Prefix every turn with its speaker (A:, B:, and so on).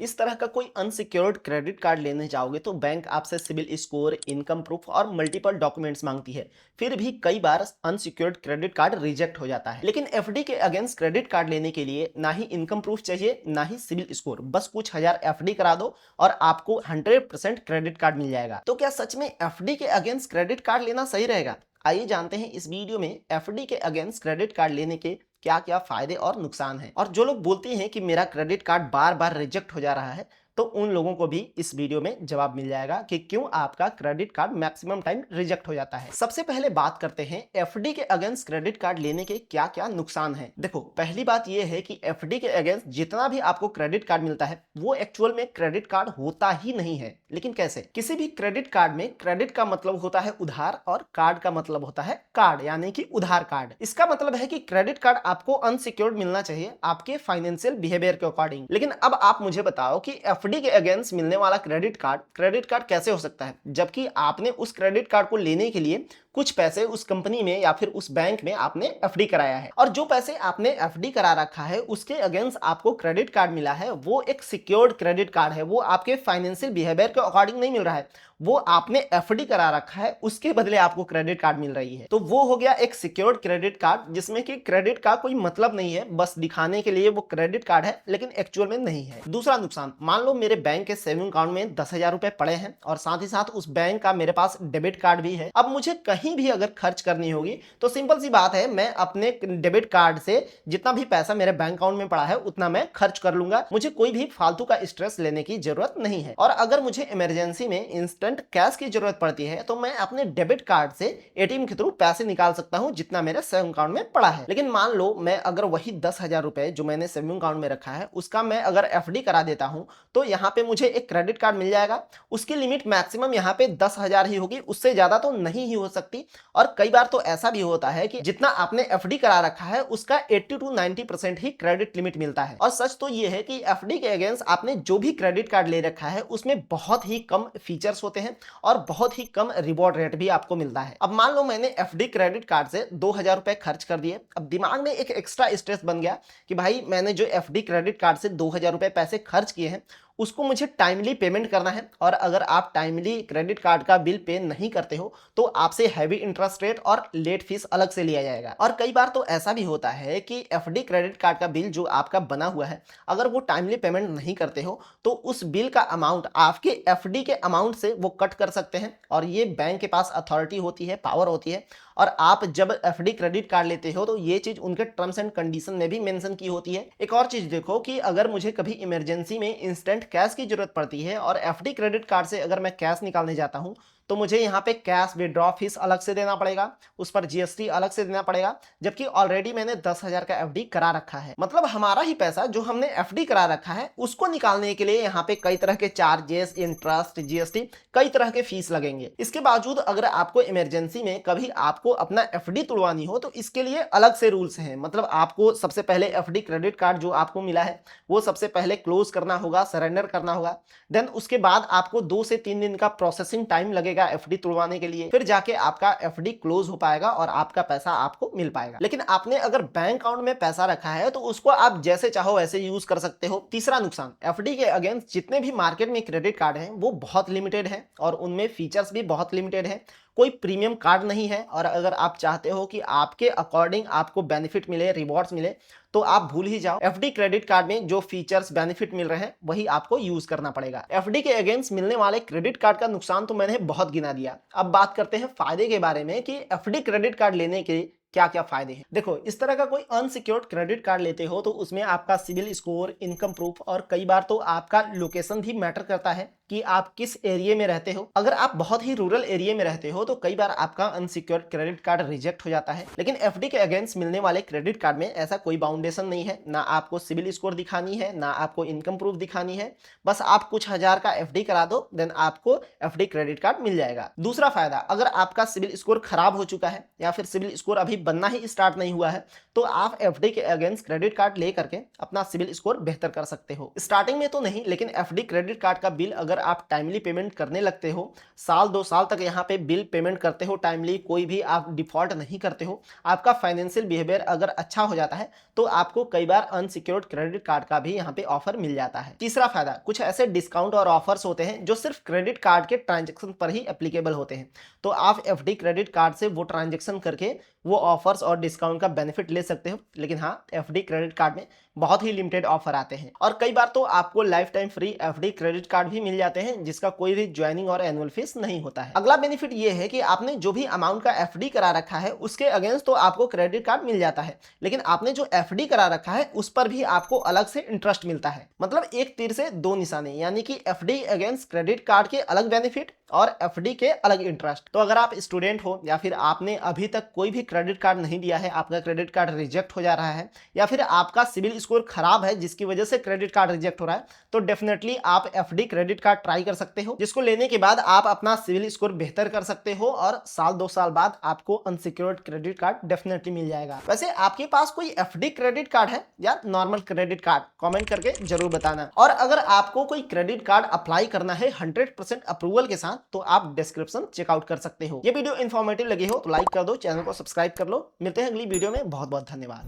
A: इस तरह का कोई अनसिक्योर्ड क्रेडिट कार्ड लेने जाओगे तो बैंक आपसे सिबिल स्कोर, इनकम प्रूफ और मल्टीपल डॉक्यूमेंट्स मांगती है। फिर भी कई बार अनसिक्योर्ड क्रेडिट कार्ड रिजेक्ट हो जाता है। लेकिन एफडी के अगेंस्ट क्रेडिट कार्ड लेने के लिए ना ही इनकम प्रूफ चाहिए ना ही सिबिल स्कोर, बस कुछ हजार एफडी करा दो और आपको 100% क्रेडिट कार्ड मिल जाएगा। तो क्या सच में एफडी के अगेंस्ट क्रेडिट कार्ड लेना सही रहेगा? आइए जानते हैं इस वीडियो में एफडी के अगेंस्ट क्रेडिट कार्ड लेने के क्या क्या फायदे और नुकसान हैं। और जो लोग बोलते हैं कि मेरा क्रेडिट कार्ड बार बार रिजेक्ट हो जा रहा है, तो उन लोगों को भी इस वीडियो में जवाब मिल जाएगा कि क्यों आपका credit card maximum time reject हो जाता है। सबसे पहले बात करते हैं एफडी के अगेंस्ट क्रेडिट कार्ड लेने के क्या क्या नुकसान हैं। देखो, पहली बात यह है कि एफडी के अगेंस्ट जितना भी आपको क्रेडिट कार्ड मिलता है वो एक्चुअल में क्रेडिट कार्ड होता ही नहीं है। लेकिन कैसे? किसी भी क्रेडिट कार्ड में क्रेडिट का मतलब होता है उधार और कार्ड का मतलब होता है कार्ड, यानी कि उधार कार्ड। इसका मतलब है कि क्रेडिट कार्ड आपको अनसिक्योर्ड मिलना चाहिए आपके फाइनेंशियल बिहेवियर के अकॉर्डिंग। लेकिन अब आप मुझे बताओ कि एफडी के अगेंस्ट मिलने वाला क्रेडिट कार्ड कैसे हो सकता है, जबकि आपने उस क्रेडिट कार्ड को लेने के लिए कुछ पैसे उस कंपनी में या फिर उस बैंक में आपने एफडी कराया है, और जो पैसे आपने एफडी करा रखा है उसके अगेंस्ट आपको क्रेडिट कार्ड मिला है, वो एक सिक्योर्ड क्रेडिट कार्ड है। वो आपके फाइनेंशियल बिहेवियर के अकॉर्डिंग नहीं मिल रहा है, वो आपने एफडी करा रखा है, उसके बदले आपको क्रेडिट कार्ड मिल रही है। तो वो हो गया एक सिक्योर्ड क्रेडिट कार्ड, जिसमें कि क्रेडिट का कोई मतलब नहीं है, बस दिखाने के लिए वो क्रेडिट कार्ड है लेकिन एक्चुअल में नहीं है। दूसरा नुकसान, मान लो मेरे बैंक के सेविंग अकाउंट में 10,000 रुपए पड़े हैं और साथ ही साथ उस बैंक का मेरे पास डेबिट कार्ड भी है। अब मुझे कहीं भी अगर खर्च करनी होगी तो सिंपल सी बात है, मैं अपने डेबिट कार्ड से जितना भी पैसा मेरे बैंक अकाउंट में पड़ा है उतना मैं खर्च कर लूंगा। मुझे कोई भी फालतू का स्ट्रेस लेने की जरूरत नहीं है। और अगर मुझे इमरजेंसी में इंस्टेंट कैश की जरूरत पड़ती है तो मैं अपने डेबिट कार्ड से एटीएम के थ्रू पैसे निकाल सकता हूं जितना मेरे सेविंग अकाउंट में पड़ा है। लेकिन मान लो मैं अगर वही 10,000 रुपए जो मैंने सेविंग अकाउंट में रखा है उसका मैं अगर एफडी करा देता हूं तो यहाँ पे मुझे एक क्रेडिट कार्ड मिल जाएगा। उसकी लिमिट मैक्सिमम यहाँ पे 10,000 ही होगी, उससे ज्यादा तो नहीं ही हो सकती। और कई बार तो ऐसा भी होता है कि जितना आपने एफडी करा रखा है उसका 80 to 90% ही क्रेडिट लिमिट मिलता है। और सच तो ये है कि एफडी के अगेंस्ट आपने जो भी क्रेडिट कार्ड ले रखा है उसमें बहुत ही कम फीचर्स होते हैं और बहुत ही कम रिवॉर्ड रेट भी आपको मिलता है। अब मान लो मैंने एफडी क्रेडिट कार्ड से 2,000 रुपए खर्च कर दिए। अब दिमाग में एक एक्स्ट्रा स्ट्रेस बन गया कि भाई मैंने जो एफडी क्रेडिट कार्ड से 2,000 रुपए पैसे खर्च किए हैं उसको मुझे टाइमली पेमेंट करना है, और अगर आप टाइमली क्रेडिट कार्ड का बिल पे नहीं करते हो तो आपसे हैवी इंटरेस्ट रेट और लेट फीस अलग से लिया जाएगा। और कई बार तो ऐसा भी होता है कि एफडी क्रेडिट कार्ड का बिल जो आपका बना हुआ है, अगर वो टाइमली पेमेंट नहीं करते हो तो उस बिल का अमाउंट आपके एफडी के अमाउंट से वो कट कर सकते हैं। और ये बैंक के पास अथॉरिटी होती है, पावर होती है। और आप जब एफडी क्रेडिट कार्ड लेते हो तो ये चीज उनके टर्म्स एंड कंडीशन में भी मेंशन की होती है। एक और चीज देखो कि अगर मुझे कभी इमरजेंसी में इंस्टेंट कैश की जरूरत पड़ती है और एफडी क्रेडिट कार्ड से अगर मैं कैश निकालने जाता हूं तो मुझे यहाँ पे कैश विड्रॉ फीस अलग से देना पड़ेगा, उस पर जीएसटी अलग से देना पड़ेगा, जबकि ऑलरेडी मैंने 10,000 का एफडी करा रखा है। मतलब हमारा ही पैसा जो हमने एफडी करा रखा है उसको निकालने के लिए यहाँ पे कई तरह के चार्जेस, इंटरेस्ट, जीएसटी, कई तरह के फीस लगेंगे। इसके बावजूद अगर आपको इमरजेंसी में कभी आपको अपना एफडी तुड़वानी हो तो इसके लिए अलग से रूल्स हैं। मतलब आपको सबसे पहले एफडी क्रेडिट कार्ड जो आपको मिला है वो सबसे पहले क्लोज करना होगा, सरेंडर करना होगा। देन उसके बाद आपको 2 से 3 दिन का प्रोसेसिंग टाइम लगेगा एफडी तुड़वाने के लिए, फिर जाके आपका एफडी क्लोज हो पाएगा और आपका पैसा आपको मिल पाएगा। लेकिन आपने अगर बैंक अकाउंट में पैसा रखा है तो उसको आप जैसे चाहो वैसे यूज कर सकते हो। तीसरा नुकसान, एफडी के अगेंस्ट जितने भी मार्केट में क्रेडिट कार्ड हैं वो बहुत लिमिटेड है और उनमें फीचर्स भी बहुत लिमिटेड है। कोई प्रीमियम कार्ड नहीं है, और अगर आप चाहते हो कि आपके अकॉर्डिंग आपको बेनिफिट मिले, रिवॉर्ड्स मिले, तो आप भूल ही जाओ। एफडी क्रेडिट कार्ड में जो फीचर्स, बेनिफिट मिल रहे हैं वही आपको यूज करना पड़ेगा। एफडी के अगेंस्ट मिलने वाले क्रेडिट कार्ड का नुकसान तो मैंने बहुत गिना दिया। अब बात करते हैं फायदे के बारे में कि एफडी क्रेडिट कार्ड लेने के क्या क्या फायदे हैं। देखो, इस तरह का कोई अनसिक्योर्ड क्रेडिट कार्ड लेते हो तो उसमें आपका सिविल स्कोर, इनकम प्रूफ और कई बार तो आपका लोकेशन भी मैटर करता है कि आप किस एरिया में रहते हो। अगर आप बहुत ही रूरल एरिया में रहते हो तो कई बार आपका अनसिक्योर्ड क्रेडिट कार्ड रिजेक्ट हो जाता है। लेकिन एफडी के अगेंस्ट मिलने वाले क्रेडिट कार्ड में ऐसा कोई बाउंडेशन नहीं है, ना आपको सिविल स्कोर दिखानी है ना आपको इनकम प्रूफ दिखानी है। बस आप कुछ हजार का एफडी करा दो, देन आपको एफडी क्रेडिट कार्ड मिल जाएगा। दूसरा फायदा, अगर आपका सिविल स्कोर खराब हो चुका है या फिर सिविल स्कोर अभी बनना ही स्टार्ट नहीं हुआ है तो आप एफडी के अगेंस्ट क्रेडिट कार्ड लेकर के अपना सिविल स्कोर बेहतर कर सकते हो। स्टार्टिंग में तो नहीं, लेकिन एफडी क्रेडिट कार्ड का बिल अगर आप टाइमली पेमेंट करने लगते हो, साल 2 साल तक यहाँ पे बिल पेमेंट करते हो टाइमली, कोई भी आप डिफ़ॉल्ट नहीं करते हो, आपका फाइनेंशियल बिहेवियर अगर अच्छा हो जाता है, तो आपको कई बार अनसिक्योर्ड क्रेडिट कार्ड का भी यहाँ पे ऑफर मिल जाता है। तीसरा फायदा, कुछ ऐसे डिस्काउंट और ऑफर्स होते हैं जो सिर्फ क्रेडिट कार्ड के ट्रांजैक्शन पर ही एप्लीकेबल होते हैं। तो आप एफडी क्रेडिट कार्ड से वो ट्रांजैक्शन करके वो ऑफर्स और डिस्काउंट का बेनिफिट ले सकते हो। लेकिन हाँ, एफडी क्रेडिट कार्ड में बहुत ही लिमिटेड ऑफर आते हैं और कई बार तो आपको life time free FD credit card भी मिल जाते हैं जिसका कोई भी ज्वाइनिंग और एनुअल फीस नहीं होता है। अगला बेनिफिट ये है कि आपने जो भी अमाउंट का एफडी करा रखा है उसके अगेंस्ट तो आपको क्रेडिट कार्ड मिल जाता है, लेकिन आपने जो एफडी करा रखा है उस पर भी आपको अलग से इंटरेस्ट मिलता है। मतलब एक तीर से दो निशाने, यानी कि एफडी अगेंस्ट क्रेडिट कार्ड के अलग बेनिफिट और एफडी के अलग इंटरेस्ट। तो अगर आप स्टूडेंट हो या फिर आपने अभी तक कोई भी क्रेडिट कार्ड नहीं दिया है, आपका क्रेडिट कार्ड रिजेक्ट हो जा रहा है, या फिर आपका सिविल स्कोर खराब है जिसकी वजह से क्रेडिट कार्ड रिजेक्ट हो रहा है, तो डेफिनेटली आप एफडी क्रेडिट कार्ड ट्राई कर सकते हो, जिसको लेने के बाद आप अपना सिविल स्कोर बेहतर कर सकते हो और साल 2 साल बाद आपको अनसिक्योर्ड क्रेडिट कार्ड डेफिनेटली मिल जाएगा। वैसे आपके पास कोई एफडी क्रेडिट कार्ड है या नॉर्मल क्रेडिट कार्ड, कमेंट करके जरूर बताना। और अगर आपको कोई क्रेडिट कार्ड अप्लाई करना है 100% अप्रूवल के साथ, तो आप डिस्क्रिप्शन चेकआउट कर सकते हो। ये वीडियो इन्फॉर्मेटिव लगी हो तो लाइक कर दो, चैनल को सब्सक्राइब कर लो। मिलते हैं अगली वीडियो में, बहुत बहुत धन्यवाद।